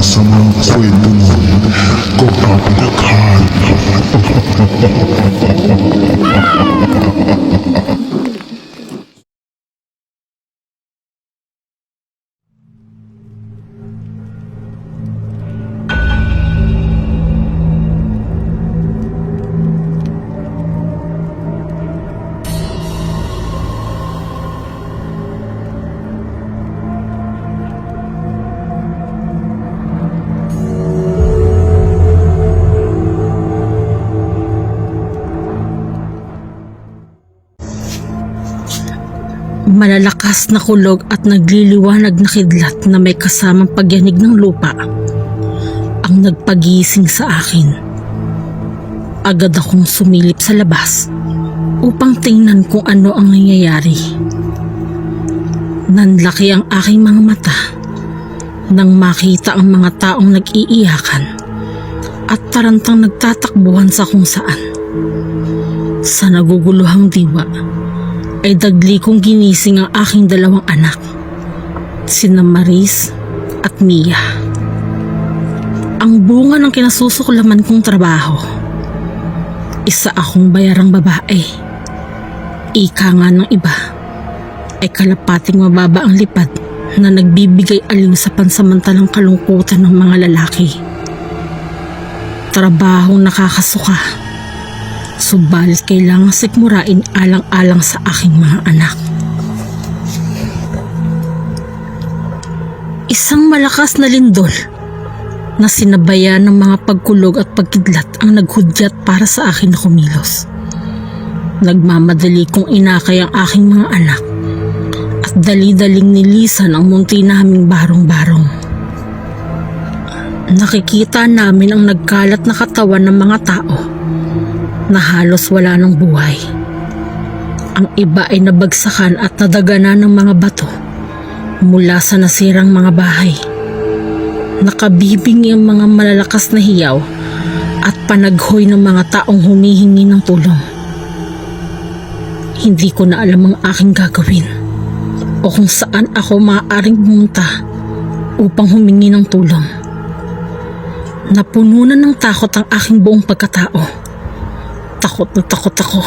Sa mga kwento nun, kung papinaghan. Malalakas na kulog at nagliliwanag na kidlat na may kasamang pagyanig ng lupa ang nagpagising sa akin. Agad akong sumilip sa labas upang tingnan kung ano ang nangyayari. Nanlaki ang aking mga mata nang makita ang mga taong nag-iiyakan at tarantang nagtatakbuhan sa kung saan. Sa naguguluhang diwa ay dagli kong ginising ang aking dalawang anak, sina Maris at Mia. Ang bunga ng kinasusuklaman kong trabaho, isa akong bayarang babae. Ika nga ng iba ay kalapating mababa ang lipad na nagbibigay aling sa pansamantalang kalungkutan ng mga lalaki. Trabahong nakakasuka, subalit kailangang sikmurain alang-alang sa aking mga anak. Isang malakas na lindol na sinabayan ng mga pagkulog at pagkidlat ang naghudyat para sa akin na kumilos. Nagmamadali kong inakay ang aking mga anak at dali-daling nilisan ang munti naming barong-barong. Nakikita namin ang nagkalat na katawan ng mga tao na halos wala ng buhay. Ang iba ay nabagsakan at nadaganan ng mga bato mula sa nasirang mga bahay. Nakabibingi ang mga malalakas na hiyaw at panaghoy ng mga taong humihingi ng tulong. Hindi ko na alam ang aking gagawin o kung saan ako maaaring pumunta upang humingi ng tulong. Napununan ng takot ang aking buong pagkatao. Takot na takot ako,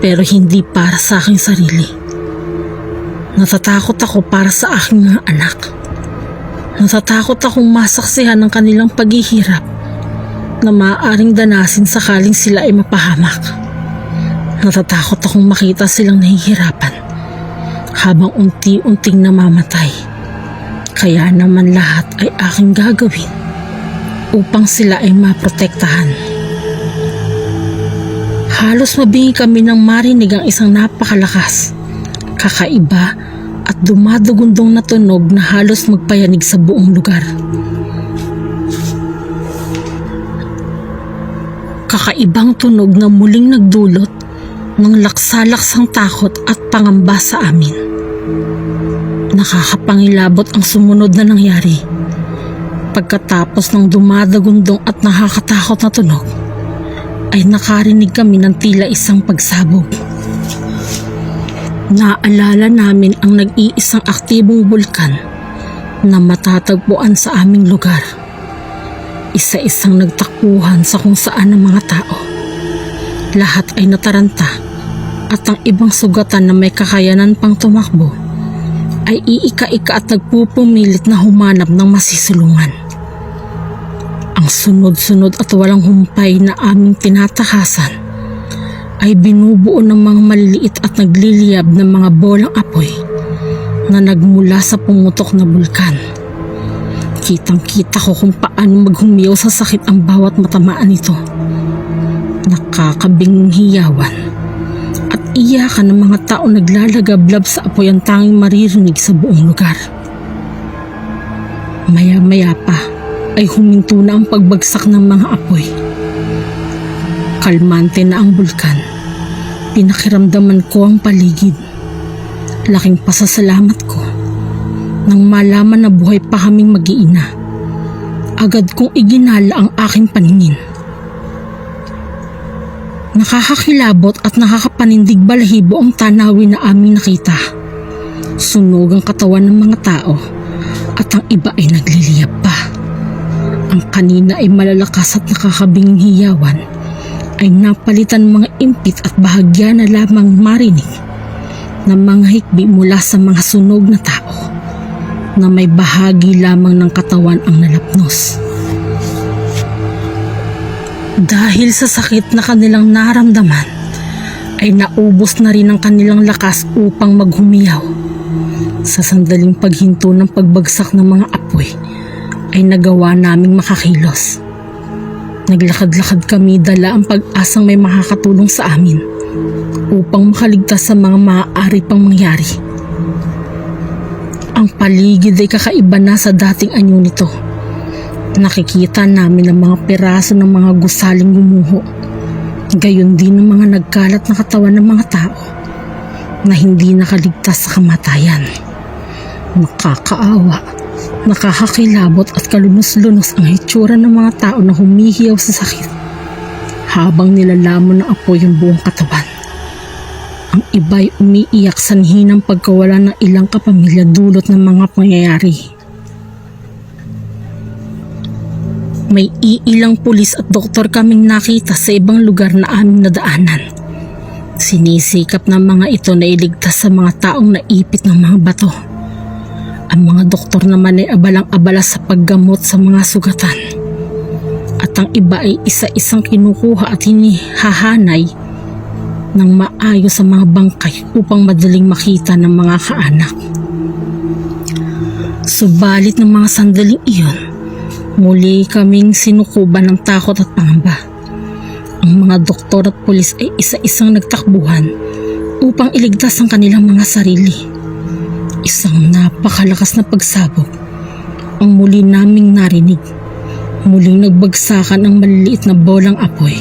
pero hindi para sa aking sarili. Natatakot ako para sa aking mga anak. Natatakot akong masaksihan ng kanilang paghihirap na maaaring danasin sakaling sila ay mapahamak. Natatakot akong makita silang nahihirapan habang unti-unting namamatay. Kaya naman lahat ay aking gagawin upang sila ay maprotektahan. Halos mabingi kami nang marinig ang isang napakalakas, kakaiba at dumadugundong na tunog na halos magpayanig sa buong lugar. Kakaibang tunog na muling nagdulot ng laksalaksang takot at pangamba sa amin. Nakakapangilabot ang sumunod na nangyari. Pagkatapos ng dumadagundong at nakakatakot na tunog, ay nakarinig kami ng tila isang pagsabog. Naalala namin ang nag-iisang aktibong bulkan na matatagpuan sa aming lugar. Isa-isang nagtakbuhan sa kung saan ng mga tao. Lahat ay nataranta at ang ibang sugatan na may kakayanan pang tumakbo ay iika-ika at nagpupumilit na humanap ng masisulungan. Ang sunod-sunod at walang humpay na aming tinatakasan ay binubuo ng mga maliliit at nagliliyab ng mga bolang apoy na nagmula sa pumutok na bulkan. Kitang-kita ko kung paano maghumiyaw sa sakit ang bawat matamaan nito. Nakakabinging hiyawan at iyakan ng mga tao naglalagablab sa apoy ang tanging maririnig sa buong lugar. Maya-maya pa ay huminto na ang pagbagsak ng mga apoy. Kalmante na ang bulkan. Pinakiramdaman ko ang paligid. Laking pasasalamat ko nang malaman na buhay pa kaming mag-iina Agad kong iginala ang aking paningin. Nakakakilabot at nakakapanindig balahibo ang tanawin na aming nakita. Sunog ang katawan ng mga tao at ang iba ay nagliliyab pa. Ang kanina ay malalakas at nakakabinging hiyawan ay napalitan ng mga impit at bahagya na lamang marinig na mga hikbi mula sa mga sunog na tao na may bahagi lamang ng katawan ang nalapnos. Dahil sa sakit na kanilang naramdaman, ay naubos na rin ang kanilang lakas upang maghumiyaw. Sa sandaling paghinto ng pagbagsak ng mga apoy, ay nagawa naming makakilos. Naglakad-lakad kami dala ang pag-asang may makakatulong sa amin upang makaligtas sa mga maaari pang mangyari. Ang paligid ay kakaiba na sa dating anyo nito. Nakikita namin ang mga piraso ng mga gusaling gumuho. Gayon din ang mga nagkalat na katawan ng mga tao na hindi nakaligtas sa kamatayan. Nakakaawa, nakakakilabot at kalunos-lunos ang hitsura ng mga tao na humihiyaw sa sakit habang nilalamon ng apoy ang buong katawan. Ang iba'y umiiyak sanhi ng pagkawala ng ilang kapamilya dulot ng mga pangyayari. May iilang pulis at doktor kaming nakita sa ibang lugar na aming nadaanan. Sinisikap ng mga ito na iligtas sa mga taong naipit ng mga bato. Ang mga doktor naman ay abalang-abala sa paggamot sa mga sugatan. At ang iba ay isa-isang kinukuha at hinihahanay ng maayos sa mga bangkay upang madaling makita ng mga kaanak. Subalit ng mga sandaling iyon, muli kaming sinukuban ng takot at pangamba. Ang mga doktor at pulis ay isa-isang nagtakbuhan upang iligtas ang kanilang mga sarili. Isang napakalakas na pagsabog ang muli naming narinig. Muling nagbagsakan ang maliliit na bolang apoy.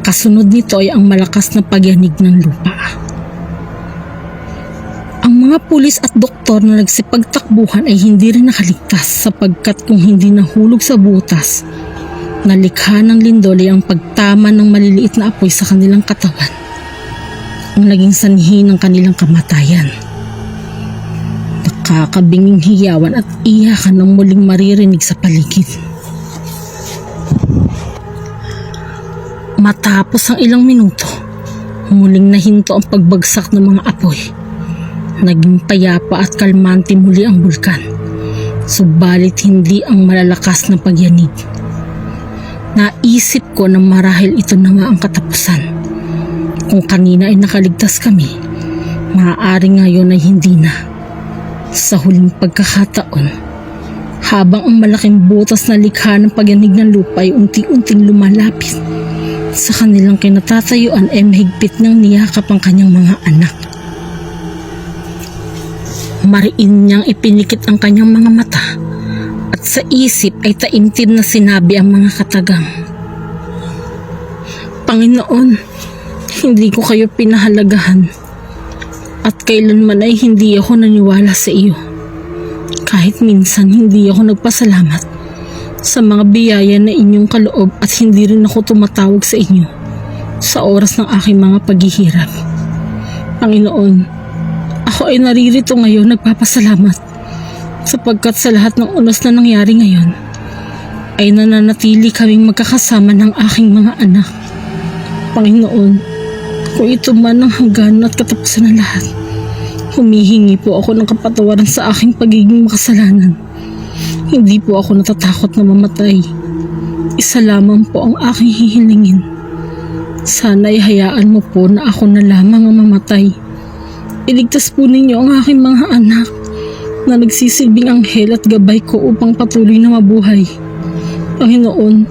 Kasunod nito ay ang malakas na pagyanig ng lupa. Ang mga pulis at doktor na nagsipagtakbuhan ay hindi rin nakaligtas sapagkat kung hindi nahulog sa butas, nalikha ng lindol ay ang pagtama ng maliliit na apoy sa kanilang katawan ang naging sanhi ng kanilang kamatayan. Nakakabinging hiyawan at iyakan ang muling maririnig sa paligid. Matapos ang ilang minuto, muling nahinto ang pagbagsak ng mga apoy. Naging payapa at kalmante muli ang bulkan, subalit hindi ang malalakas na pagyanig. Naisip ko na marahil ito na nga ang katapusan. Kung kanina ay nakaligtas kami, maaari ngayon ay hindi na. Sa huling pagkakataon, habang ang malaking butas na likha ng pagyanig ng lupa ay unti-unting lumalapit, sa kanilang kinatatayuan ay mahigpit niyang niyakap ang kanyang mga anak. Mariin niyang ipinikit ang kanyang mga mata at sa isip ay taimtim na sinabi ang mga katagang, "Panginoon, hindi ko kayo pinahalagahan at kailanman ay hindi ako naniwala sa iyo. Kahit minsan hindi ako nagpasalamat sa mga biyaya na inyong kaloob at hindi rin ako tumatawag sa inyo sa oras ng aking mga paghihirap. Panginoon, ako ay naririto ngayon nagpapasalamat sapagkat sa lahat ng unos na nangyari ngayon ay nananatili kaming magkakasama ng aking mga anak. Panginoon, kung ito man ang hangganan at katapusan ng lahat, humihingi po ako ng kapatawaran sa aking pagiging makasalanan. Hindi po ako natatakot na mamatay. Isa lamang po ang aking hihilingin. Sana'y hayaan mo po na ako na lamang ang mamatay. Iligtas po ninyo ang aking mga anak na nagsisilbing anghel at gabay ko upang patuloy na mabuhay. Panginoon,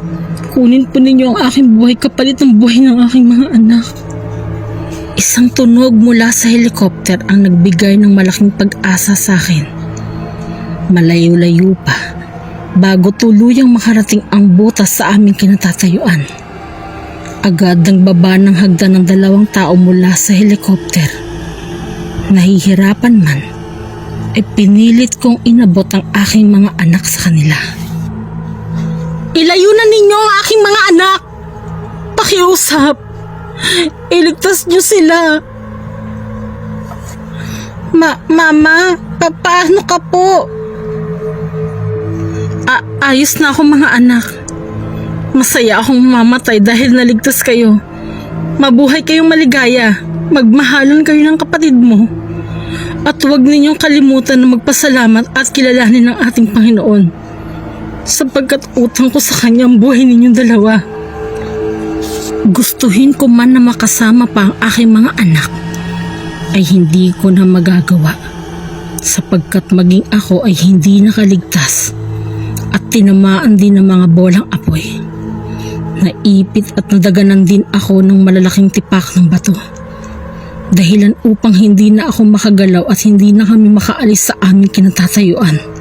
kunin po ninyo ang aking buhay kapalit ng buhay ng aking mga anak." Isang tunog mula sa helikopter ang nagbigay ng malaking pag-asa sa akin. Malayo-layo pa, bago tuluyang makarating ang butas sa aming kinatatayuan. Agad nagbaba ng hagdan ng 2 tao mula sa helikopter. Nahihirapan man, ay pinilit kong inabot ang aking mga anak sa kanila. Ilayo na ninyo ang aking mga anak. Pakiusap. Iligtas niyo sila. Mama, paano ka po? Ayos na ako mga anak. Masaya akong mamatay dahil naligtas kayo. Mabuhay kayong maligaya. Magmahalan kayo ng kapatid mo. At huwag ninyong kalimutan na magpasalamat at kilalanin ng ating Panginoon. Sapagkat utang ko sa Kanya ang buhay ninyong dalawa. Gustuhin ko man na makasama pa ang aking mga anak, ay hindi ko na magagawa. Sapagkat maging ako ay hindi nakaligtas at tinamaan din ng mga bolang apoy. Naipit at nadaganan din ako ng malalaking tipak ng bato. Dahilan upang hindi na ako makagalaw at hindi na kami makaalis sa aming kinatatayuan.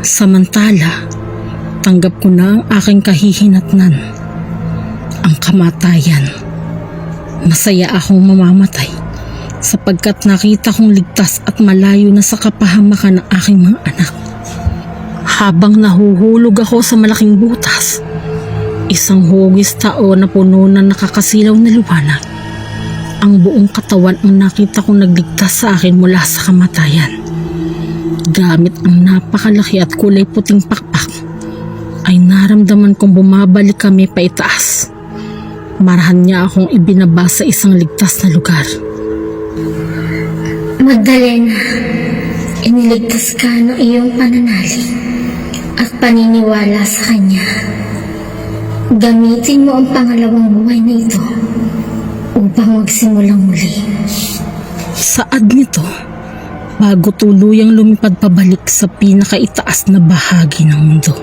Samantala, tanggap ko na ang aking kahihinatnan, ang kamatayan. Masaya akong mamamatay sapagkat nakita kong ligtas at malayo na sa kapahamakan ng aking mga anak. Habang nahuhulog ako sa malaking butas, isang hugis tao na puno ng nakakasilaw na liwanag. Ang buong katawan ang nakita kong nagligtas sa akin mula sa kamatayan. Gamit ang napakalaki at kulay puting pakpak, ay naramdaman kong bumabalik kami paitaas. Marahan niya akong ibinaba sa isang ligtas na lugar. Magdalena, iniligtas ka ng iyong pananalig at paniniwala sa Kanya. Gamitin mo ang pangalawang buhay na ito upang magsimulang muli. Saad nito, bago tuluyang lumipad pabalik sa pinakaitaas na bahagi ng mundo.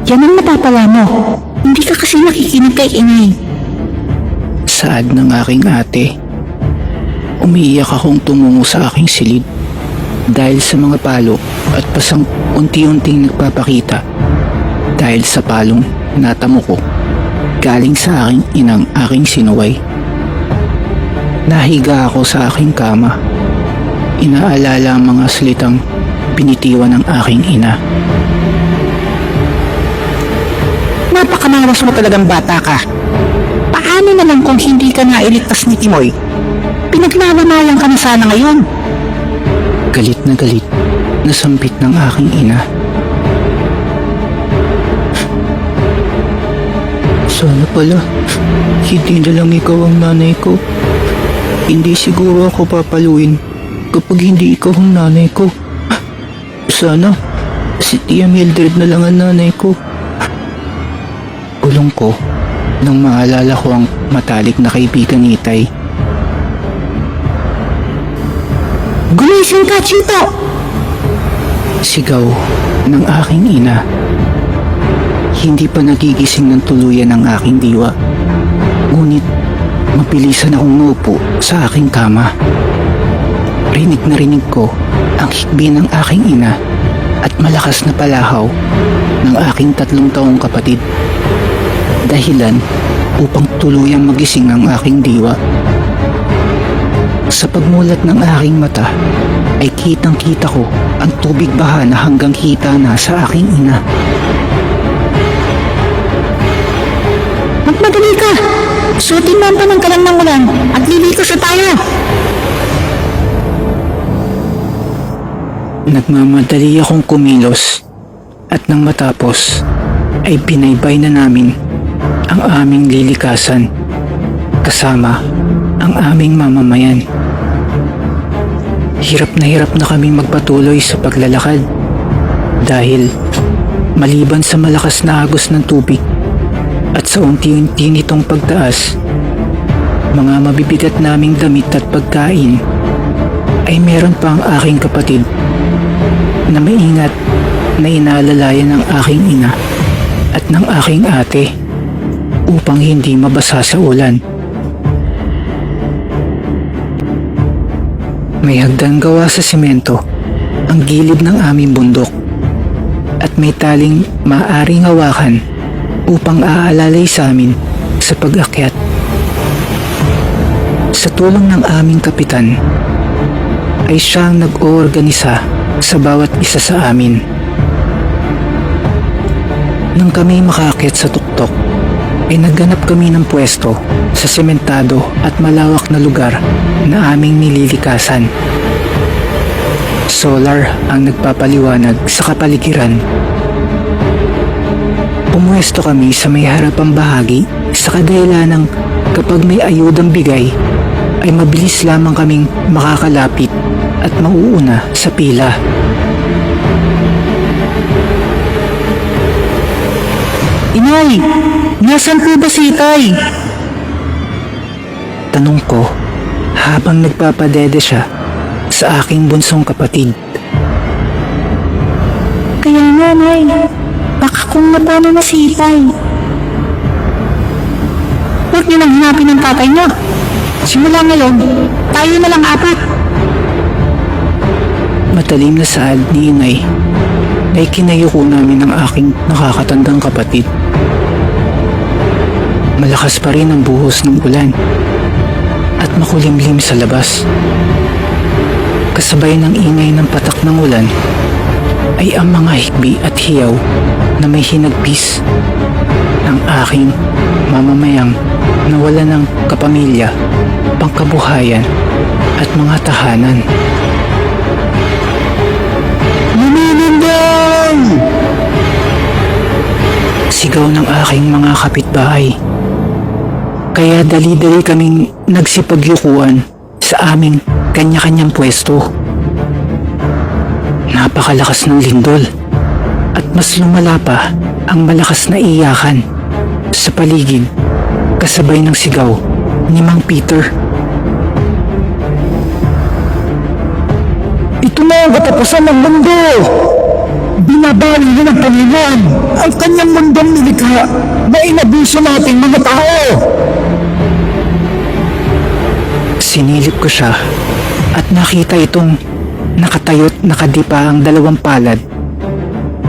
Yan ang napapala mo. Hindi ka kasi nakikinig kay inay. Saad ng aking ate. Umiiyak akong tumungo sa aking silid dahil sa mga palo at pasang unti-unting nagpapakita dahil sa palong natamo ko galing sa aking inang aking sinuway. Nahiga ako sa aking kama. Inaalala ang mga salitang binitiwan ng aking ina. Napakamawas mo talagang bata ka. Paano na lang kung hindi ka nailigtas ni Timoy? Pinaglalamayan ka na sana ngayon. Galit na sampit ng aking ina. Sana pala, hindi na lang ikaw ang nanay ko. Hindi siguro ako papaluin kapag hindi ikaw ang nanay ko. Sana, si Tia Mildred na lang ang nanay ko. Ulong ko nang maalala ko ang matalik na kaibigan ni Itay. Gumising ka, Chito! Sigaw ng aking ina. Hindi pa nagigising ng tuluyan ang aking diwa. Ngunit mabilisan akong naupo sa aking kama. Rinig na rinig ko ang hikbi ng aking ina at malakas na palahaw ng aking 3 taong kapatid. Dahilan upang tuluyang magising ang aking diwa. Sa pagmulat ng aking mata ay kitang-kita ko ang tubig baha na hanggang hita na sa aking ina. Magmadali ka! Suotin mo ang pananggalang ng ulan at lilikos na tayo! Nagmamadali akong kumilos at nang matapos ay binaybay na namin ang aming lilikasan kasama ang aming mamamayan. Hirap na kaming magpatuloy sa paglalakad dahil maliban sa malakas na agos ng tubig at sa unti-unti nitong pagtaas, mga mabibigat naming damit at pagkain ay meron pa ang aking kapatid na maingat na inaalalayan ng aking ina at ng aking ate upang hindi mabasa sa ulan. May hagdan gawa sa semento ang gilid ng aming bundok at may taling maaaring hawakan upang aalalay sa amin sa pag-akyat. Sa tulong ng aming kapitan ay siya ang nag-oorganisa sa bawat isa sa amin. Nang kami makaakyat sa tuktok, ay nagganap kami ng pwesto sa sementado at malawak na lugar na aming nililikasan. Solar ang nagpapaliwanag sa kapaligiran. Pumwesto kami sa may harapang bahagi sa kadahilanang kapag may ayudang bigay ay mabilis lamang kaming makakalapit at mauuna sa pila. Inay, nasan po ba si Itay? Tanong ko habang nagpapadede siya sa aking bunsong kapatid. Kaya nga, Nay. Baka kung matano na si Itay. Huwag niyo nang hanapin ng tatay niya. Simula ngayon, tayo na lang apat. Matalim na saad ni Inay na ikinayuko namin ng aking nakakatandang kapatid. Malakas pa rin ang buhos ng ulan at makulimlim sa labas. Kasabay ng ingay ng patak ng ulan ay ang mga hikbi at hiyaw na may hinagpis ng aking mamamayang nawala ng kapamilya, pangkabuhayan at mga tahanan. Luminindang! Sigaw ng aking mga kapitbahay. Kaya dali-dali kaming nagsipagyukuan sa aming kanya-kanyang pwesto. Napakalakas ng lindol at mas lumala pa ang malakas na iyakan sa paligid kasabay ng sigaw ni Mang Peter. Ito na ang katapusan ng mundo! Binabali na ng Panginoon ang kanyang mundong nilikha na inabuso nating mga tao! Sinilip ko siya at nakita itong nakatayo't nakadipa ang dalawang palad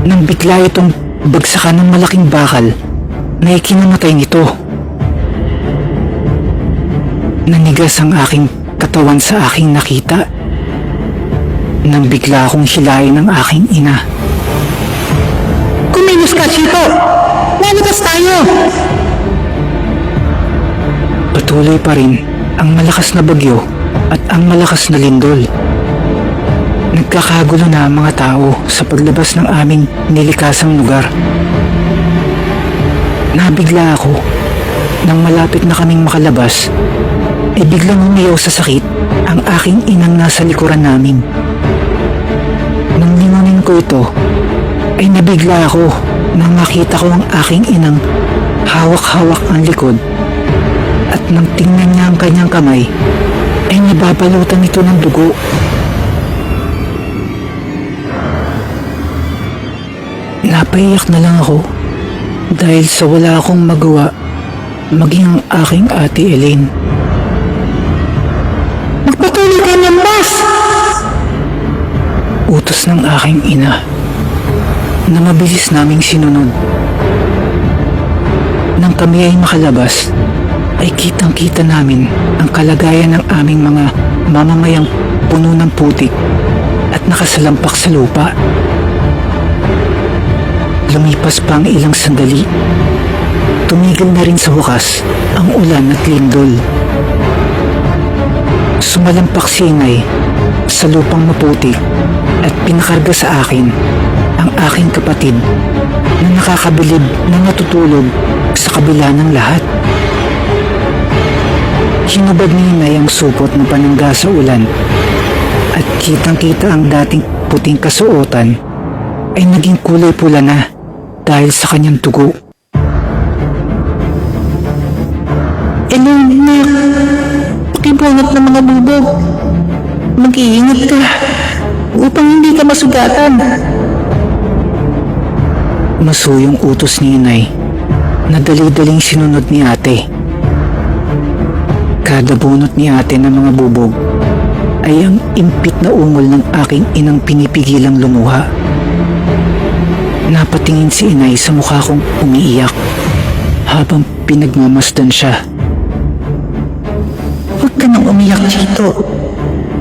nang bigla itong bagsakan ng malaking bakal na ikinamatay nito. Nanigas ang aking katawan sa aking nakita nang bigla akong hilahin ng aking ina. Kumilos ka, Chito! Lalabas tayo! Patuloy pa rin ang malakas na bagyo at ang malakas na lindol. Nagkakagulo na ang mga tao sa paglabas ng aming nilikasang lugar. Nabigla ako nang malapit na kaming makalabas ay biglang umiyaw sa sakit ang aking inang nasa likuran namin. Nang lingunin ko ito ay nabigla ako nang makita ko ang aking inang hawak-hawak ang likod at nang tingnan niya ang kanyang kamay ay nababalutan ito ng dugo. Napaiyak na lang ako dahil sa wala akong magawa maging ang aking ate Elaine. Magpatuloy ka ng bus! Utos ng aking ina na mabilis naming sinunod. Nang kami ay makalabas, ay kitang-kita namin ang kalagayan ng aming mga mamamayang puno ng putik at nakasalampak sa lupa. Lumipas pa ang ilang sandali. Tumigil na rin sa wakas ang ulan at lindol. Sumalampak si Inay sa lupang maputik at pinakarga sa akin ang aking kapatid na nakakabilib na natutulog sa kabila ng lahat. Hinubad ni Inay ang supot na panangga sa ulan at kitang-kita ang dating puting kasuotan ay naging kulay pula na dahil sa kanyang tugo. Elaine, pakibunot ng mga bubog. Mag-iingat ka upang hindi ka masugatan. Masuyong utos ni Inay na dali-daling sinunod ni ate. Kada bunot ni ate ng mga bubog ay ang impit na ungol ng aking inang pinipigilang lumuha. Napatingin si inay sa mukha kong umiiyak habang pinagmamasdan siya. Huwag ka nang umiyak dito.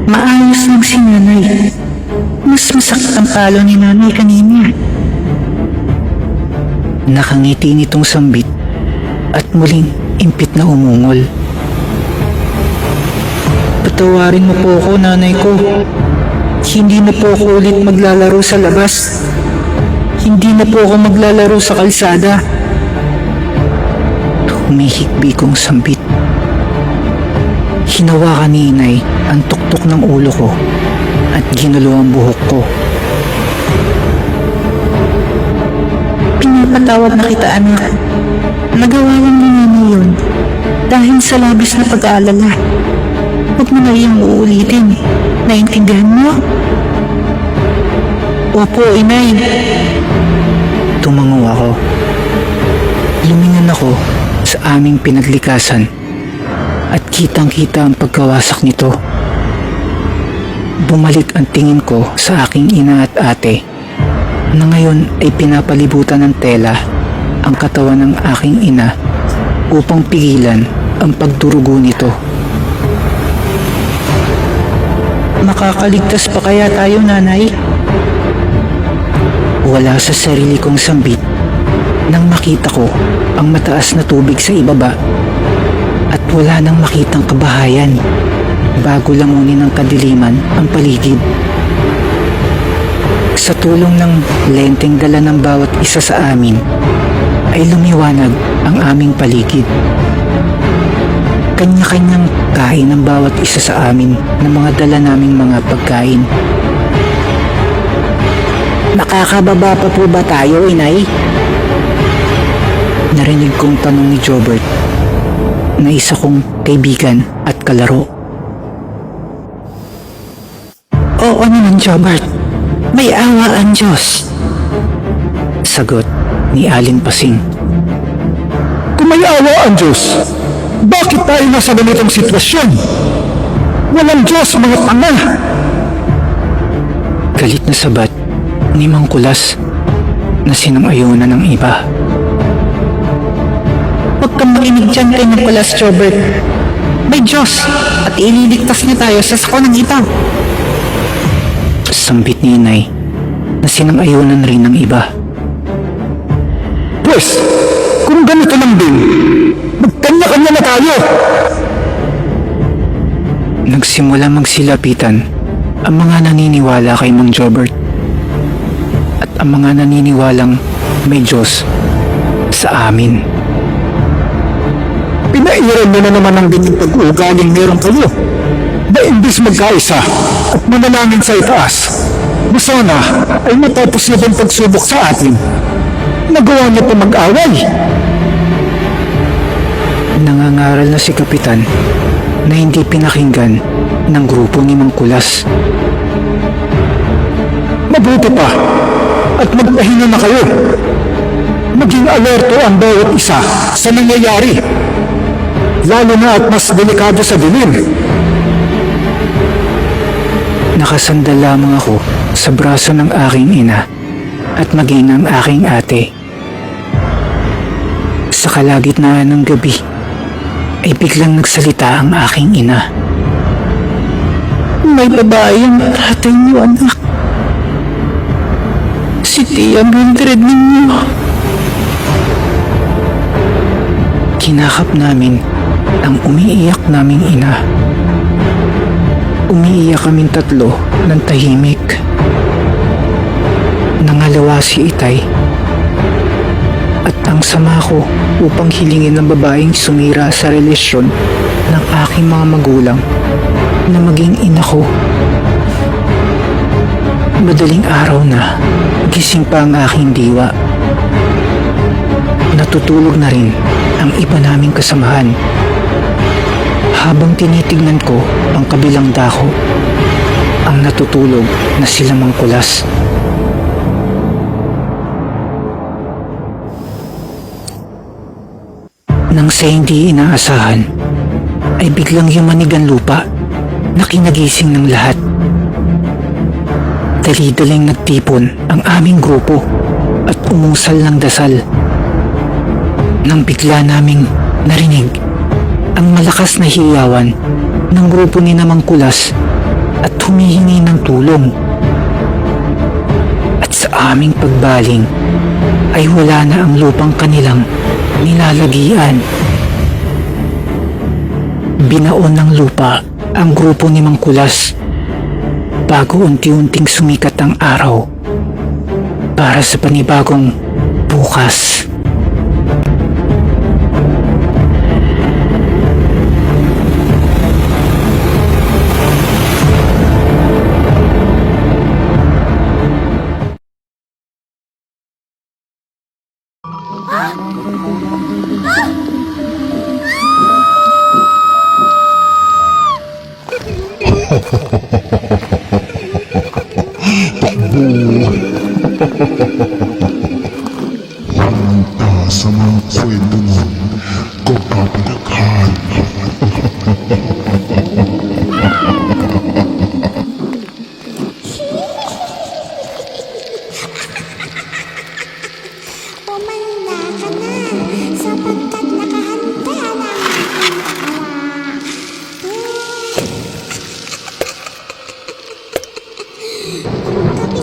Maayos lang si nanay. Mas masakit ang palo ni nanay kanina. Nakangiti nitong sambit at muling impit na umungol. Patawarin mo po ako, nanay ko. Hindi na po ako ulit maglalaro sa labas. Hindi na po ako maglalaro sa kalsada. Humihikbi kong sambit. Hinawakan ni inay ang tuktok ng ulo ko at ginulo ang buhok ko. Pinapatawad na kita, anak. Nagawa lang ni nanay yun. Dahil sa labis na pag-aalala. Huwag mo na iyong uulitin. Naintindihan mo? Opo, inay. Tumango ako. Lumingon ako sa aming pinaglikasan at kitang-kita ang pagkawasak nito. Bumalik ang tingin ko sa aking ina at ate na ngayon ay pinapalibutan ng tela ang katawan ng aking ina upang pigilan ang pagdurugo nito. Makakaligtas pa kaya tayo, nanay? Wala sa sarili kong sambit nang makita ko ang mataas na tubig sa ibaba at wala nang makitang kabahayan bago langunin ng kadiliman ang paligid. Sa tulong ng lenteng dala ng bawat isa sa amin ay lumiwanag ang aming paligid. Kanya-kanyang kain ng bawat isa sa amin ng mga dala naming mga pagkain. Makakababa pa po ba tayo, inay? Narinig kong tanong ni Jobert na isa kong kaibigan at kalaro. Oo naman, Jobert. May awa ang Diyos. Sagot ni Aling Pasing. Kung may awa ang Diyos, bakit tayo nasa ganitong sitwasyon? Walang Diyos, mga tanga! Galit na sabat ni Mang Kulas na sinang-ayunan ng iba. Huwag kang makinig dyan kay Nicolas, Jobert. May Diyos at ililigtas niya tayo sa sako ng iba. Sambit ni inay na sinang-ayunan rin ng iba. Pwes, kung ganito lang din, magkanya-kanya na tayo! Nagsimula magsilapitan ang mga naniniwala kay Mang Jobert at ang mga naniniwalang may Diyos sa amin. Pinairan nyo na naman ang dining pag-uugaling meron kayo. Ba imbis magkaisa at manalangin sa itaas, na sana ay matapos na ang pagsubok sa atin. Nagawa niyo pa mag-away. Nangangaral na si Kapitan na hindi pinakinggan ng grupo ni Mang Kulas. Mabuti pa at magpahinga na kayo. Maging alerto ang bawat isa sa nangyayari. Lalo na at mas delikado sa dilim. Nakasandal lamang ako sa braso ng aking ina at maging ang aking ate. Sa kalagitnaan ng gabi ay biglang nagsalita ang aking ina. May babae ang tatay niyo, anak. Si Tia Mildred ninyo. Kinakap namin ang umiiyak naming ina. Umiiyak kaming tatlo ng tahimik. Nangalawa si Itay. At ang sama ko upang hilingin ng babaeng sumira sa relasyon ng aking mga magulang na maging ina ko. Madaling araw na, gising pa ang aking diwa. Natutulog na rin ang iba naming kasamahan. Habang tinitignan ko ang kabilang dako, ang natutulog na sila Mang Kulas. Nang sa hindi inaasahan, ay biglang yumanig ang lupa na kinagising ng lahat. Dali-daling nagtipon ang aming grupo at umusal ng dasal. Nang bigla naming narinig ang malakas na hiyawan ng grupo ni Namang Kulas at humihingi ng tulong. At sa aming pagbaling ay wala na ang lupang kanilang nilalagian. Binaon ng lupa ang grupo ni Mang Kulas bago unti-unting sumikat ang araw para sa panibagong bukas. Manta sa mga kwento mo ko kapalakan. Umanda ka na sapagkat nakahanda ng aking awa. Kapin mo ang parusa sa iyong kabalbalan.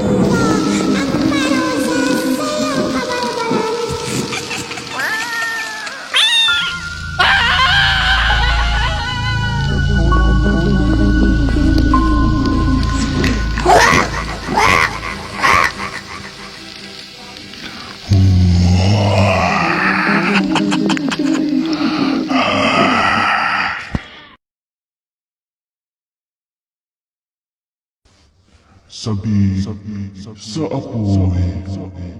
Sabi sa apoy,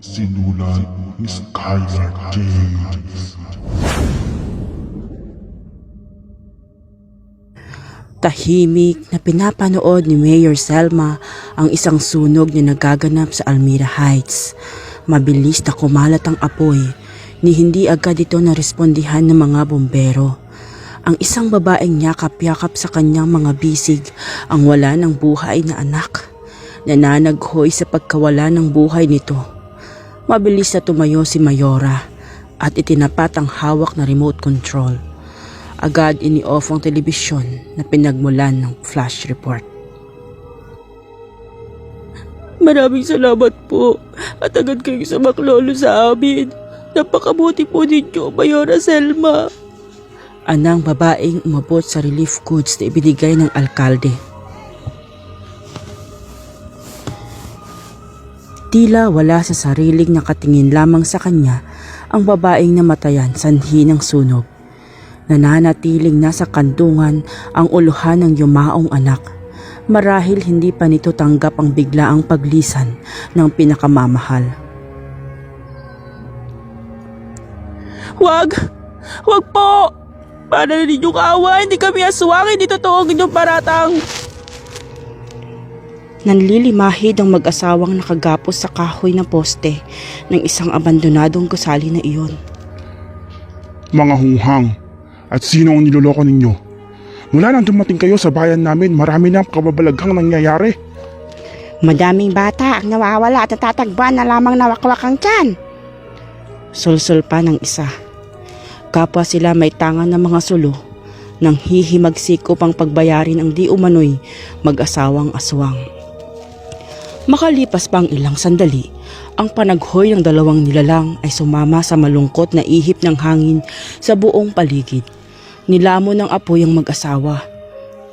sinulat ni Skylar James. Tahimik na pinapanood ni Mayor Selma ang isang sunog na nagaganap sa Almira Heights. Mabilis na kumalat ang apoy, ni hindi agad ito narespondihan ng mga bombero. Ang isang babaeng yakap-yakap sa kanyang mga bisig ang wala ng buhay na anak. Nananaghoy sa pagkawala ng buhay nito. Mabilis na tumayo si Mayora at itinapat ang hawak na remote control. Agad ini-off ang telebisyon na pinagmulan ng flash report. Maraming salamat po at agad kayong sumaklolo sa amin. Napakabuti po ninyo, Mayora Selma. Anang babaeng umabot sa relief goods na ibinigay ng alkalde. Tila wala sa sariling nakatingin lamang sa kanya ang babaeng namatayan sanhi ng sunog. Nananatiling nasa kandungan ang uluhan ng yumaong anak. Marahil hindi pa nito tanggap ang biglaang paglisan ng pinakamamahal. Wag po! Para na ninyong awa, hindi kami aswangin, hindi totoo ang inyong paratang. Nanlilimahid ang mag-asawang nakagapos sa kahoy na poste ng isang abandonadong gusali na iyon. Mga hunghang, at sino ang niloloko ninyo? Mula nang dumating kayo sa bayan namin, marami na kababalaghang nangyayari. Madaming bata ang nawawala at natatagban na lamang nawakwakang tiyan. Sulsul pa ng isa. Kapwa sila may tangan ng mga sulo nang hihimagsikop ang pagbayarin ang di umano'y mag-asawang aswang. Makalipas pang ilang sandali, ang panaghoy ng dalawang nilalang ay sumama sa malungkot na ihip ng hangin sa buong paligid. Nilamon ng apoy ang mag-asawa.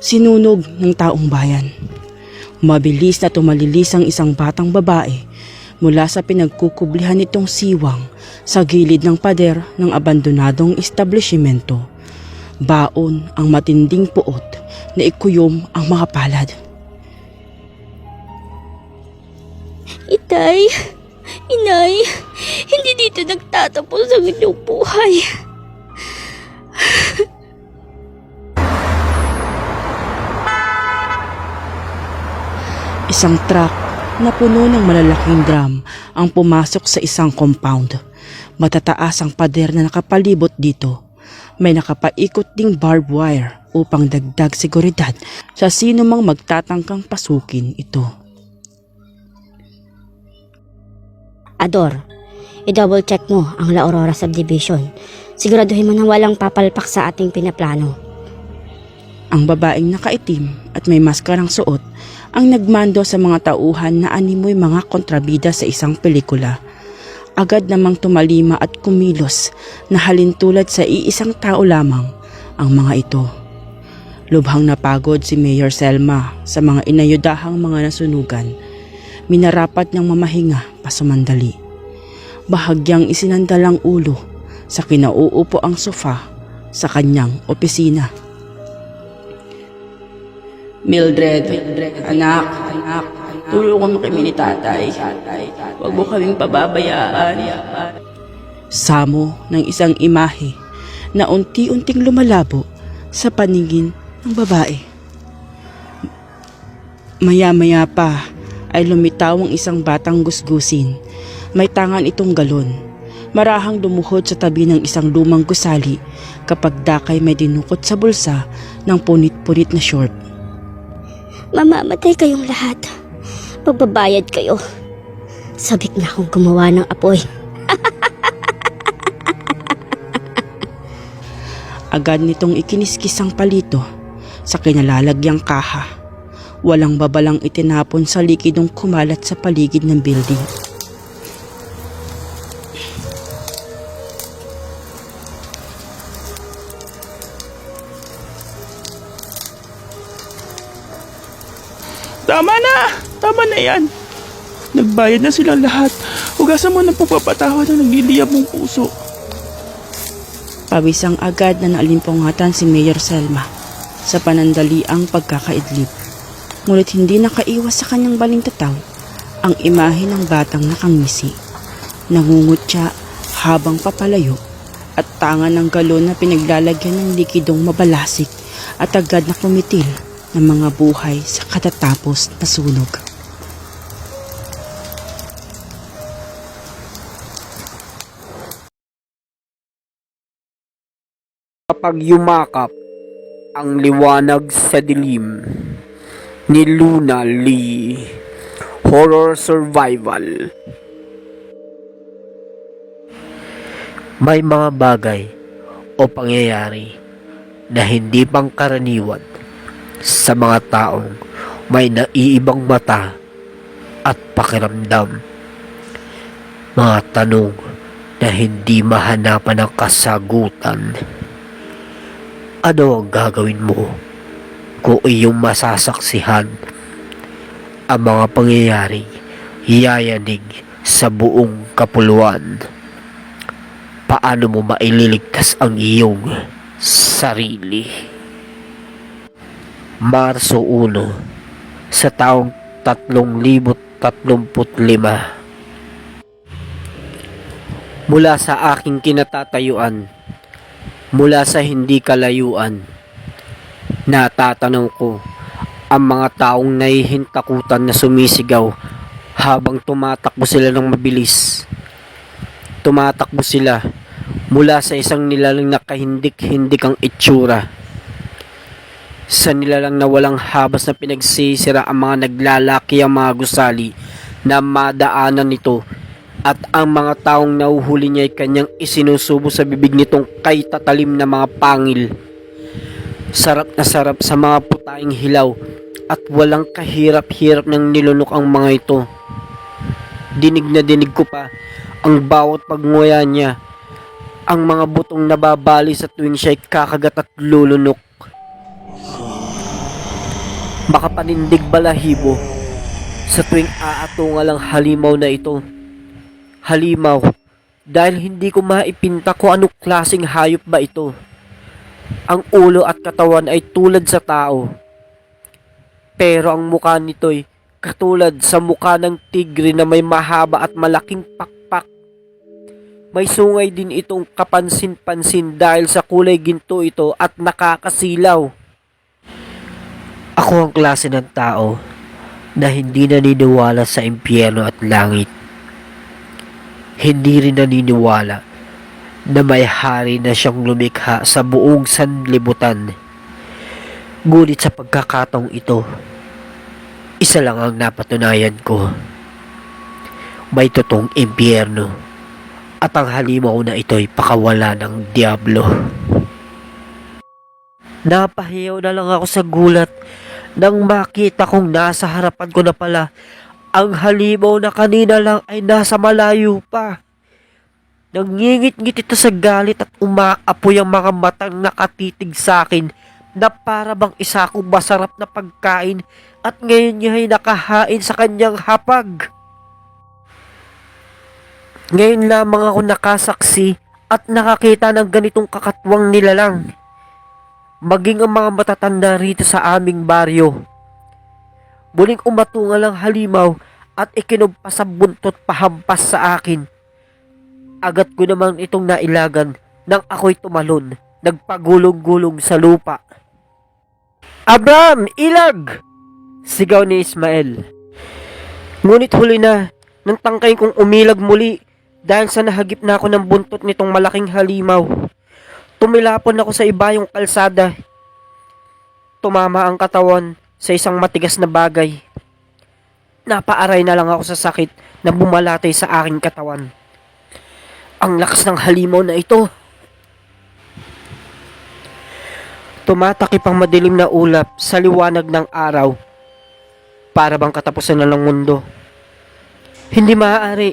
Sinunog ng taong bayan. Mabilis na tumalilis ang isang batang babae mula sa pinagkukublihan nitong siwang sa gilid ng pader ng abandonadong establishmento. Baon ang matinding puot na ikuyom ang mga palad. Itay, inay, hindi dito nagtatapos ang inyong buhay. Isang truck na puno ng malalaking drum ang pumasok sa isang compound. Matataas ang pader na nakapalibot dito. May nakapaikot ding barbed wire upang dagdag seguridad sa sino mang magtatangkang pasukin ito. Ador, i-double check mo ang La Aurora Subdivision. Siguraduhin mo na walang papalpak sa ating pinaplano. Ang babaeng nakaitim at may maskarang suot ang nagmando sa mga tauhan na animoy mga kontrabida sa isang pelikula. Agad namang tumalima at kumilos na halintulad sa iisang tao lamang ang mga ito. Lubhang napagod si Mayor Selma sa mga inayudahang mga nasunugan. Minarapat niyang mamahinga pasumandali. Bahagyang isinandalang ulo sa kinauupo ang sofa sa kanyang opisina. Mildred, anak, tulungan mo kami ni tatay. Huwag mo kaming pababayaan. Samo ng isang imahe na unti-unting lumalabo sa paningin ng babae. Maya-maya pa ay lumitaw ang isang batang gusgusin. May tangan itong galon. Marahang lumuhod sa tabi ng isang lumang gusali kapag dakay may dinukot sa bulsa ng punit-punit na short. Mamamatay kayong lahat. Pagbabayad kayo. Sabik na akong gumawa ng apoy. Agad nitong ikiniskis ang palito sa kinalalagyang kaha. Walang babalang itinapon sa likidong kumalat sa paligid ng building. Tama na yan. Nagbayad na silang lahat. Hugasan mo ng pagpapatawa na nagliliyab mong puso. Pawisang agad na naalimpungatan si Mayor Selma sa panandaliang pagkakaidlip. Ngunit hindi nakaiwas sa kanyang balintataw ang imahe ng batang nakangisi. Nangungutya habang papalayo at tangan ng galon na pinaglalagyan ng likidong mabalasik at agad na kumitil ng mga buhay sa katatapos na sunog. Kapag yumakap ang liwanag sa dilim ni Luna Lee, Horror Survival. May mga bagay o pangyayari na hindi pangkaraniwan sa mga taong may naiibang mata at pakiramdam. Mga tanong na hindi mahanapan ng kasagutan. Ano ang gagawin mo kung iyong masasaksihan ang mga pangyayaring yayanig sa buong kapuluan? Paano mo maililigtas ang iyong sarili? Marso 1 sa taong 2035. Mula sa aking kinatatayuan, mula sa hindi kalayuan, natatanong ko ang mga taong nahihintakutan na sumisigaw habang tumatakbo sila ng mabilis. Tumatakbo sila mula sa isang nilalang na kahindik-hindik ang itsura. Sa nilalang na walang habas na pinagsisira ang mga naglalaki ang mga gusali na madaanan nito, at ang mga taong nahuhuli niya ay kanyang isinusubo sa bibig nitong kay tatalim na mga pangil. Sarap na sarap sa mga putaing hilaw at walang kahirap-hirap ng nilunok ang mga ito. Dinig na dinig ko pa ang bawat pagnguya niya, ang mga butong nababali sa tuwing siya'y kakagat at lulunok. Makapanindig balahibo sa tuwing aatungal ang halimaw na ito. Halimaw dahil hindi ko maipinta kung anong klaseng hayop ba ito. Ang ulo at katawan ay tulad sa tao, pero ang mukha nito'y katulad sa mukha ng tigre na may mahaba at malaking pakpak. May sungay din itong kapansin-pansin dahil sa kulay ginto ito at nakakasilaw. Ako ang klase ng tao na hindi naniniwala sa impyerno at langit. Hindi rin naniniwala na may hari na siyang lumikha sa buong sanlibutan. Ngunit sa pagkakataong ito, isa lang ang napatunayan ko. May totoong impyerno at ang halimaw na ito'y pakawala ng diablo. Napahiyaw na lang ako sa gulat nang makita kong nasa harapan ko na pala ang halimaw na kanina lang ay nasa malayo pa. Nangingit-ngit ito sa galit at umaapoy ang mga matang nakatitig sa akin na para bang isa akong masarap na pagkain at ngayon niya ay nakahain sa kanyang hapag. Ngayon lamang ako nakasaksi at nakakita ng ganitong kakatwang nilalang. Maging ang mga matatanda rito sa aming baryo. Muling umatungal ang halimaw at ikinumpas ang buntot pahampas sa akin. Agad ko naman itong nailagan nang ako'y tumalon, nagpagulong-gulong sa lupa. "Abraham, ilag!" sigaw ni Ismael. Ngunit huli na, nang tangkay kong umilag muli dahil sa nahagip na ako ng buntot nitong malaking halimaw. Tumilapon ako sa ibayong kalsada. Tumama ang katawan sa isang matigas na bagay. Napaaray na lang ako sa sakit na bumalatay sa aking katawan. Ang lakas ng halimaw na ito. Tumatakip ang madilim na ulap sa liwanag ng araw. Para bang katapusan na ng mundo. Hindi maaari.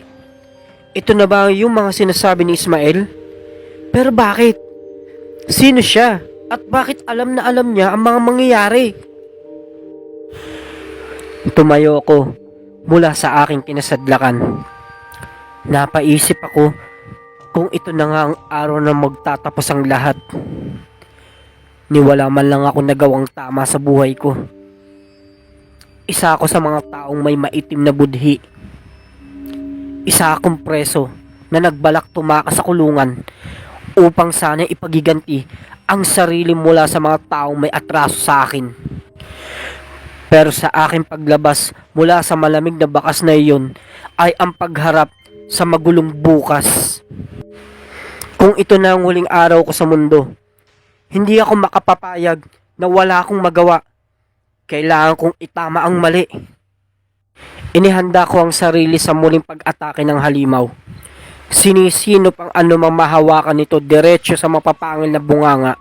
Ito na ba yung mga sinasabi ni Ismael? Pero bakit? Sino siya? At bakit alam na alam niya ang mga mangyayari? Tumayo ako mula sa aking kinasadlakan. Napaisip ako kung ito na nga ang araw na magtatapos ang lahat. Niwala man lang ako nagawang tama sa buhay ko. Isa ako sa mga taong may maitim na budhi. Isa akong preso na nagbalak tumakas sa kulungan upang sana ipagiganti ang sarili mula sa mga taong may atraso sa akin. Pero sa aking paglabas mula sa malamig na bakas na iyon ay ang pagharap sa magulong bukas. Kung ito na ang huling araw ko sa mundo, hindi ako makapapayag na wala akong magawa. Kailangan kong itama ang mali. Inihanda ko ang sarili sa muling pag-atake ng halimaw. Sinisino pang anumang mahawakan nito diretso sa mapapangil na bunganga.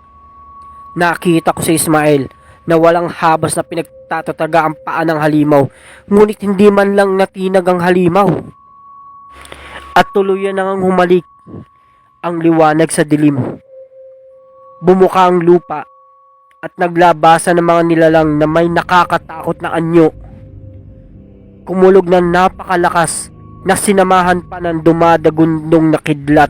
Nakita ko si Ismael na walang habas na pinagtatataga ang paa ng halimaw, ngunit hindi man lang natinag ang halimaw. At tuluyan nang humalik ang liwanag sa dilim. Bumuka ang lupa at naglabasan ng mga nilalang na may nakakatakot na anyo. Kumulog na napakalakas na sinamahan pa ng dumadagundong na kidlat.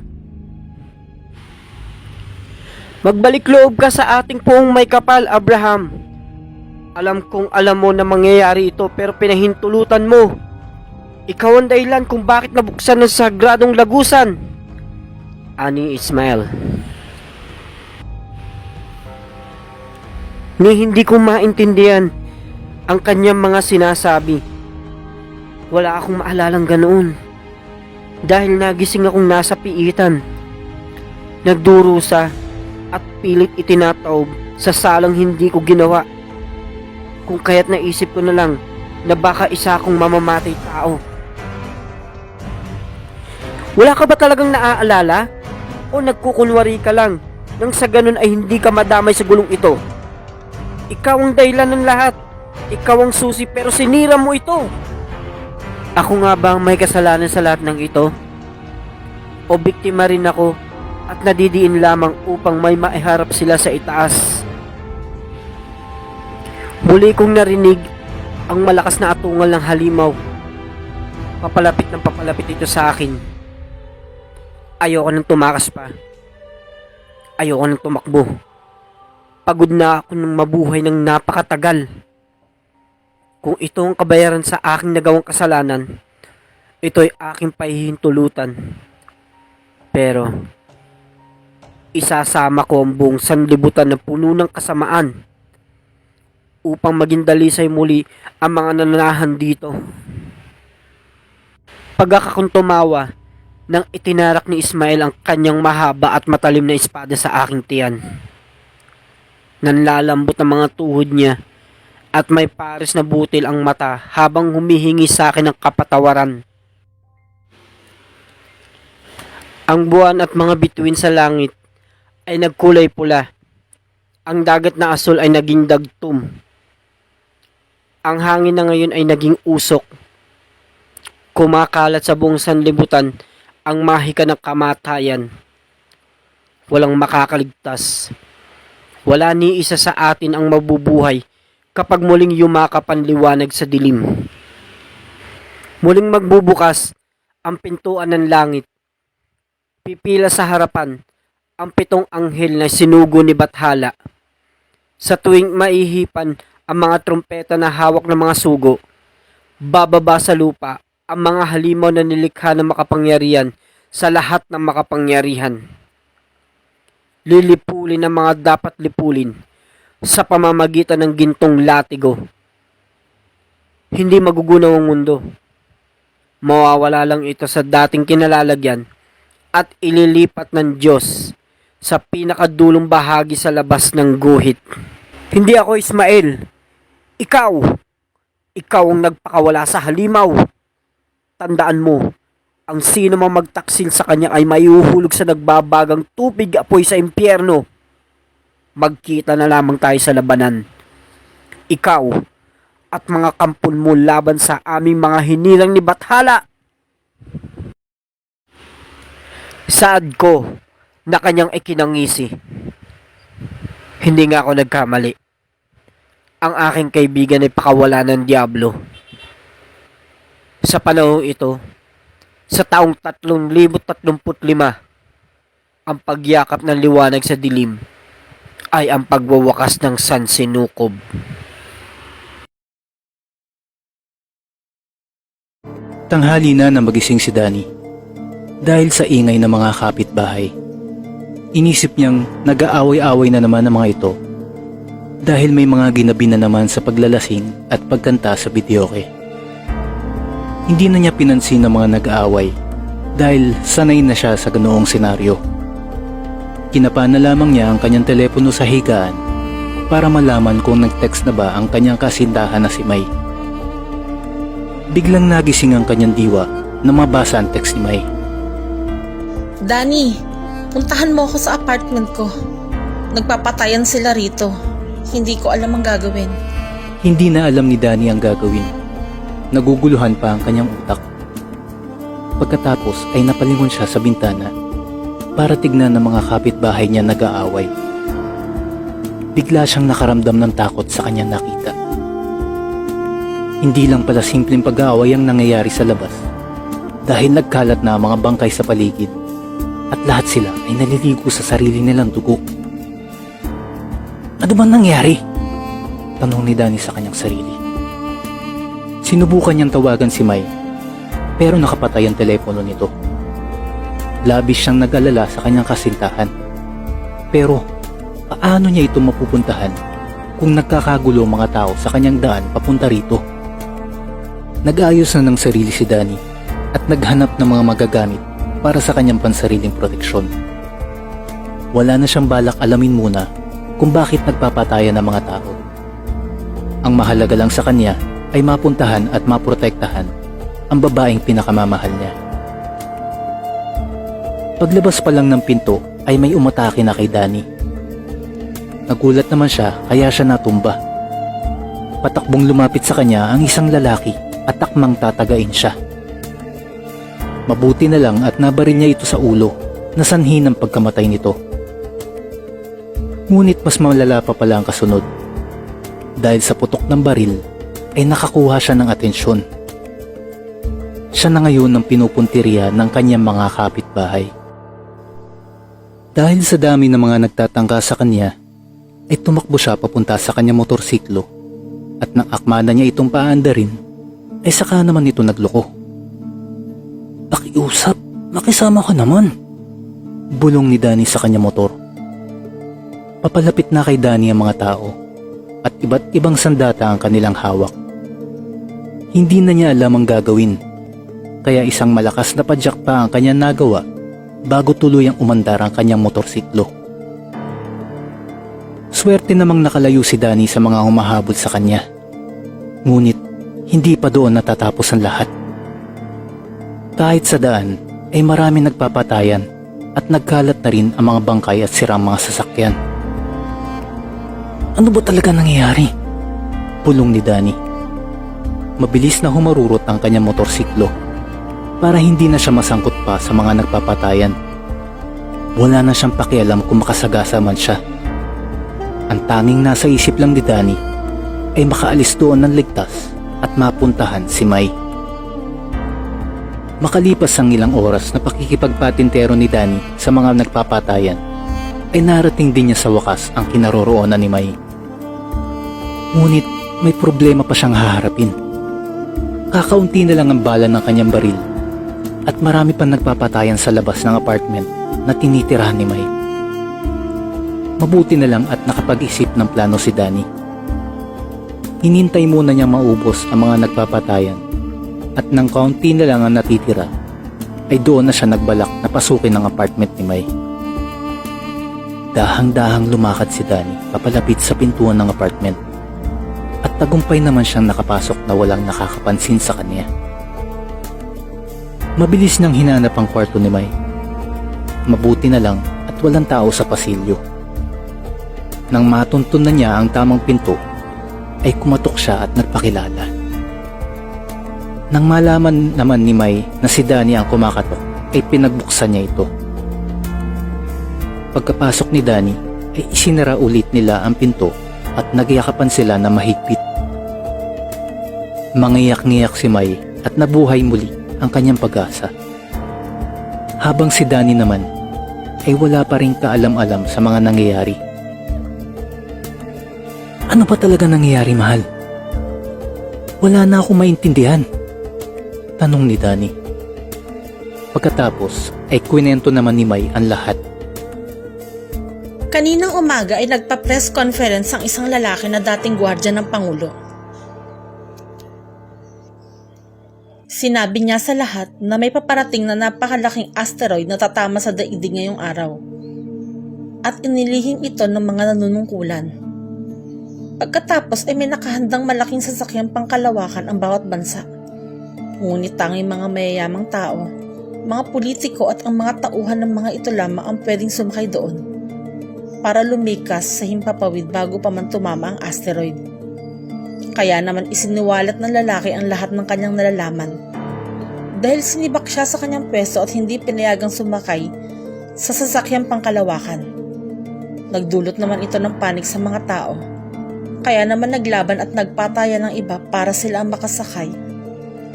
Magbalik loob ka sa ating poong may kapal, Abraham. Alam kong alam mo na mangyayari ito pero pinahintulutan mo. Ikaw ang dahilan kung bakit nabuksan ng sagradong lagusan. Ani Ismael. Ni hindi ko maintindihan ang kanyang mga sinasabi. Wala akong maalalang ganoon. Dahil nagising akong nasa piitan. Nagdurusa at pilit itinataob sa salang hindi ko ginawa. Kung kaya't naisip ko na lang na baka isa akong mamamatay tao. Wala ka ba talagang naaalala? O nagkukunwari ka lang nang sa ganun ay hindi ka madamay sa gulong ito? Ikaw ang dahilan ng lahat. Ikaw ang susi pero sinira mo ito. Ako nga ba ang may kasalanan sa lahat ng ito? O biktima rin ako at nadidiin lamang upang may maiharap sila sa itaas? Muli kong narinig ang malakas na atungal ng halimaw. Papalapit ng papalapit ito sa akin. Ayoko nang tumakas pa. Ayoko nang tumakbo. Pagod na ako ng mabuhay ng napakatagal. Kung ito ang kabayaran sa aking nagawang kasalanan, ito'y aking pahihintulutan. Pero, isasama ko ang buong sanlibutan na puno ng kasamaan upang maging dalisay muli ang mga nananahan dito. Pagka kong tumawa, nang itinarak ni Ismael ang kanyang mahaba at matalim na espada sa aking tiyan. Nanlalambot ang mga tuhod niya at may pares na butil ang mata habang humihingi sa akin ng kapatawaran. Ang buwan at mga bituin sa langit ay nagkulay pula. Ang dagat na asul ay naging dagtum. Ang hangin na ngayon ay naging usok. Kumakalat sa buong sanlibutan ang mahika ng kamatayan. Walang makakaligtas. Wala ni isa sa atin ang mabubuhay kapag muling yumakap ang liwanag sa dilim. Muling magbubukas ang pintuan ng langit. Pipila sa harapan ang 7 anghel na sinugo ni Bathala. Sa tuwing maihipan ang mga trumpeta na hawak ng mga sugo, bababa sa lupa ang mga halimaw na nilikha ng makapangyarihan sa lahat ng makapangyarihan. Lilipulin ang mga dapat lipulin sa pamamagitan ng gintong latigo. Hindi magugunaw ang mundo. Mawawala lang ito sa dating kinalalagyan at ililipat ng Diyos sa pinakadulong bahagi sa labas ng guhit. Hindi ako Ismael. Ikaw. Ikaw ang nagpakawala sa halimaw. Tandaan mo, ang sino mang magtaksil sa kanya ay maihuhulog sa nagbabagang tubig apoy sa impyerno. Magkita na lamang tayo sa labanan. Ikaw at mga kampon mo laban sa aming mga hinilang ni Bathala. Saad ko na kanyang ikinangisi. Hindi nga ako nagkamali. Ang aking kaibigan ay pakawala ng Diablo. Sa panahong ito, sa taong 3035, ang pagyakap ng liwanag sa dilim ay ang pagwawakas ng sansinukob. Tanghali na magising si Danny. Dahil sa ingay ng mga kapitbahay, inisip niyang nag-aaway-away na naman ang mga ito dahil may mga ginabi na naman sa paglalasing at pagkanta sa videoke. Hindi na niya pinansin ang mga nag-aaway dahil sanay na siya sa ganoong senaryo. Kinapa na lamang niya ang kanyang telepono sa higaan para malaman kung nag-text na ba ang kanyang kasintahan na si May. Biglang nagising ang kanyang diwa na mabasa ang text ni May. Danny, puntahan mo ako sa apartment ko. Nagpapatayan sila rito. Hindi ko alam ang gagawin. Hindi na alam ni Danny ang gagawin. Naguguluhan pa ang kanyang utak. Pagkatapos ay napalingon siya sa bintana para tignan ng mga kapitbahay niya nag-aaway. Bigla siyang nakaramdam ng takot sa kanyang nakita. Hindi lang pala simpleng pag-aaway ang nangyayari sa labas dahil nagkalat na ang mga bangkay sa paligid at lahat sila ay naliligo sa sarili nilang dugo. Ano ba nangyari? Tanong ni Danny sa kanyang sarili. Sinubukan niyang tawagan si May pero nakapatay ang telepono nito. Labis siyang nag-alala sa kanyang kasintahan. Pero paano niya ito mapupuntahan kung nagkakagulo mga tao sa kanyang daan papunta rito? Nag-ayos na ng sarili si Danny at naghanap ng mga magagamit para sa kanyang pansariling proteksyon. Wala na siyang balak alamin muna kung bakit nagpapatayan ng mga tao. Ang mahalaga lang sa kanya ay mapuntahan at maprotektahan ang babaeng pinakamamahal niya. Paglabas pa lang ng pinto ay may umatake na kay Danny. Nagulat naman siya kaya siya natumba. Patakbong lumapit sa kanya ang isang lalaki at takmang tatagain siya. Mabuti na lang at nabaril niya ito sa ulo na sanhi ng pagkamatay nito. Ngunit mas malala pa pala ang kasunod. Dahil sa putok ng baril ay nakakuha siya ng atensyon. Siya na ngayon ang pinupuntirya ng kanyang mga kapitbahay. Dahil sa dami ng mga nagtatangka sa kanya, ay tumakbo siya papunta sa kanyang motorsiklo at nang akmana niya itong paandarin, ay saka naman ito nagloko. Pakiusap, makisama ka naman. Bulong ni Danny sa kanyang motor. Papalapit na kay Danny ang mga tao at iba't ibang sandata ang kanilang hawak. Hindi na niya alam ang gagawin kaya isang malakas na padyak pa ang kanyang nagawa bago tuluyang umandar ang kanyang motorsiklo. Swerte namang nakalayo si Danny sa mga humahabol sa kanya. Ngunit hindi pa doon natatapos ang lahat. Kahit sa daan ay maraming nagpapatayan at nagkalat na rin ang mga bangkay at sirang mga sasakyan. Ano ba talaga nangyayari? Pulong ni Danny. Mabilis na humarurot ang kanyang motorsiklo para hindi na siya masangkot pa sa mga nagpapatayan. Wala na siyang pakialam kung makasagasa man siya. Ang tanging nasa isip lang ni Danny ay makaalis doon ng ligtas at mapuntahan si May. Makalipas ang ilang oras na pakikipagpatintero ni Danny sa mga nagpapatayan, ay narating din niya sa wakas ang kinaroroonan ni May. Ngunit may problema pa siyang haharapin. Kakaunti na lang ang bala ng kanyang baril at marami pang nagpapatayan sa labas ng apartment na tinitirahan ni May. Mabuti na lang at nakapag-isip ng plano si Danny. Hinintay muna niyang maubos ang mga nagpapatayan at nang kaunti na lang ang natitira ay doon na siya nagbalak na pasukin ang apartment ni May. Dahang-dahang lumakad si Danny papalapit sa pintuan ng apartment at tagumpay naman siyang nakapasok na walang nakakapansin sa kanya. Mabilis niyang hinanap ang kwarto ni May. Mabuti na lang at walang tao sa pasilyo. Nang matuntun na niya ang tamang pinto, ay kumatok siya at nagpakilala. Nang malaman naman ni May na si Danny ang kumakatok, ay pinagbuksan niya ito. Pagkapasok ni Danny, ay isinara ulit nila ang pinto at nagyakapan sila na mahigpit. Mangiyak-ngiyak si May at nabuhay muli ang kanyang pag-asa. Habang si Danny naman ay wala pa rin kaalam-alam sa mga nangyayari. Ano ba talaga nangyayari, mahal? Wala na akong maintindihan, tanong ni Danny. Pagkatapos ay kwento naman ni May ang lahat. Kaninang umaga ay nagpa-press conference ang isang lalaki na dating gwardya ng Pangulo. Sinabi niya sa lahat na may paparating na napakalaking asteroid na tatama sa daigdig ngayong araw. At inilihim ito ng mga nanunungkulan. Pagkatapos ay may nakahandang malaking sasakyang pangkalawakan ang bawat bansa. Ngunit tanging mga mayayamang tao, mga politiko at ang mga tauhan ng mga ito lamang ang pwedeng sumakay doon para lumikas sa himpapawid bago pa man tumama ang asteroid. Kaya naman isiniwalat ng lalaki ang lahat ng kanyang nalalaman. Dahil sinibak siya sa kanyang pwesto at hindi pinayagang sumakay sa sasakyang pangkalawakan. Nagdulot naman ito ng panik sa mga tao. Kaya naman naglaban at nagpatayan ng iba para sila ang makasakay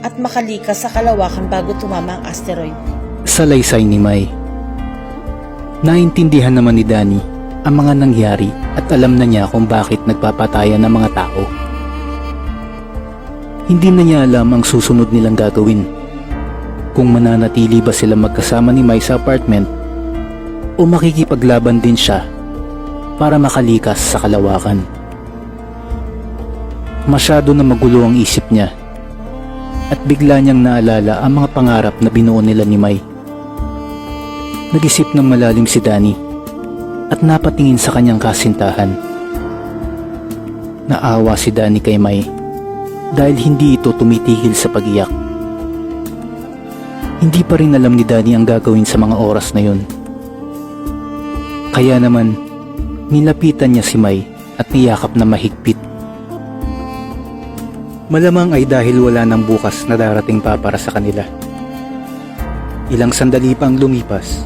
at makalikas sa kalawakan bago tumama ang asteroid. Salaysay ni May. Naintindihan naman ni Danny ang mga nangyari at alam na niya kung bakit nagpapatayan ng mga tao. Hindi na niya alam ang susunod nilang gagawin. Kung mananatili ba sila magkasama ni May sa apartment o makikipaglaban din siya para makalikas sa kalawakan. Masyado na magulo ang isip niya at bigla niyang naalala ang mga pangarap na binuo nila ni May. Nag-isip ng malalim si Danny at napatingin sa kanyang kasintahan. Naawa si Danny kay May dahil hindi ito tumitigil sa pag-iyak. Hindi pa rin alam ni Danny ang gagawin sa mga oras na yun. Kaya naman, nilapitan niya si May at niyakap na mahigpit. Malamang ay dahil wala nang bukas na darating pa para sa kanila. Ilang sandali pang lumipas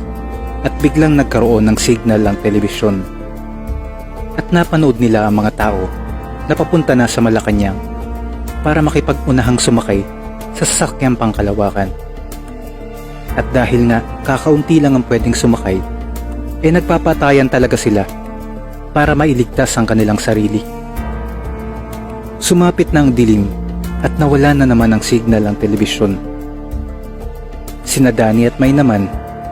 at biglang nagkaroon ng signal ang telebisyon. At napanood nila ang mga tao na papunta na sa Malacanang para makipag-unahang sumakay sa sasakyang pangkalawakan. At dahil nga kakaunti lang ang pwedeng sumakay, nagpapatayan talaga sila para mailigtas ang kanilang sarili. Sumapit na ang dilim at nawala na naman ang signal ang telebisyon. Sina Danny at May naman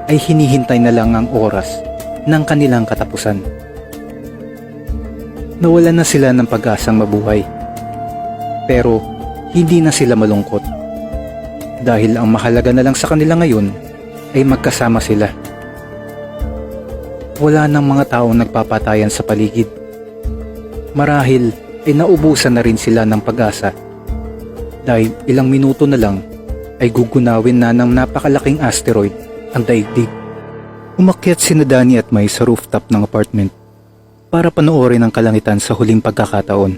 ay hinihintay na lang ang oras ng kanilang katapusan. Nawalan na sila ng pag-asang mabuhay. Pero hindi na sila malungkot Dahil ang mahalaga na lang sa kanila ngayon ay magkasama sila. Wala nang mga taong nagpapatayan sa paligid. Marahil ay naubusan na rin sila ng pag-asa dahil ilang minuto na lang ay gugunawin na ng napakalaking asteroid ang daigdig. Umakyat sina Danny at Mai sa rooftop ng apartment para panoorin ang kalangitan sa huling pagkakataon.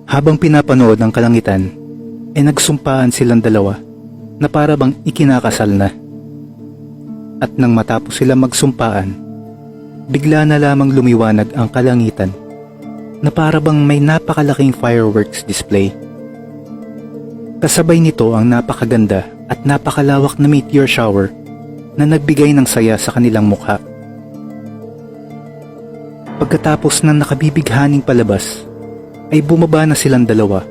Habang pinapanood ang kalangitan, ay nagsumpaan silang dalawa na para bang ikinakasal na. At nang matapos sila magsumpaan, bigla na lamang lumiwanag ang kalangitan na para bang may napakalaking fireworks display. Kasabay nito ang napakaganda at napakalawak na meteor shower na nagbigay ng saya sa kanilang mukha. Pagkatapos ng nakabibighaning palabas, ay bumaba na silang dalawa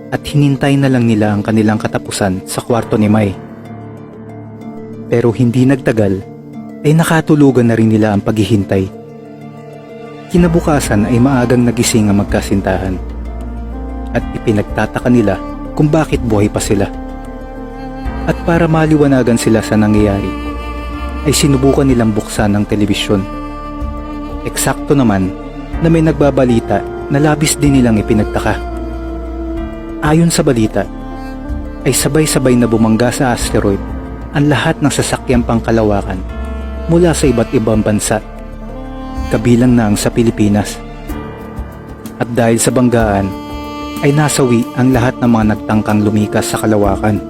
at hinintay na lang nila ang kanilang katapusan sa kwarto ni Mai. Pero hindi nagtagal ay nakatulugan na rin nila ang paghihintay. Kinabukasan ay maagang nagising ang magkasintahan at ipinagtataka nila kung bakit buhay pa sila. At para maliwanagan sila sa nangyayari, ay sinubukan nilang buksan ang telebisyon. Eksakto naman na may nagbabalita na labis din nilang ipinagtaka. Ayon sa balita, ay sabay-sabay na bumangga sa asteroid ang lahat ng sasakyang pangkalawakan mula sa iba't ibang bansa, kabilang na ang sa Pilipinas. At dahil sa banggaan, ay nasawi ang lahat ng mga nagtangkang lumikas sa kalawakan.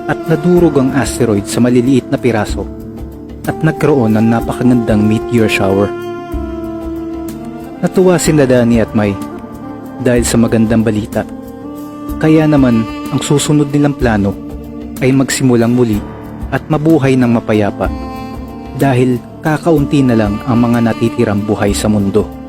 At nadurog ang asteroid sa maliliit na piraso at nagkaroon ng napakagandang meteor shower. Natuwa sina Danny at Mai dahil sa magandang balita. Kaya naman ang susunod nilang plano ay magsimulang muli at mabuhay ng mapayapa dahil kakaunti na lang ang mga natitirang buhay sa mundo.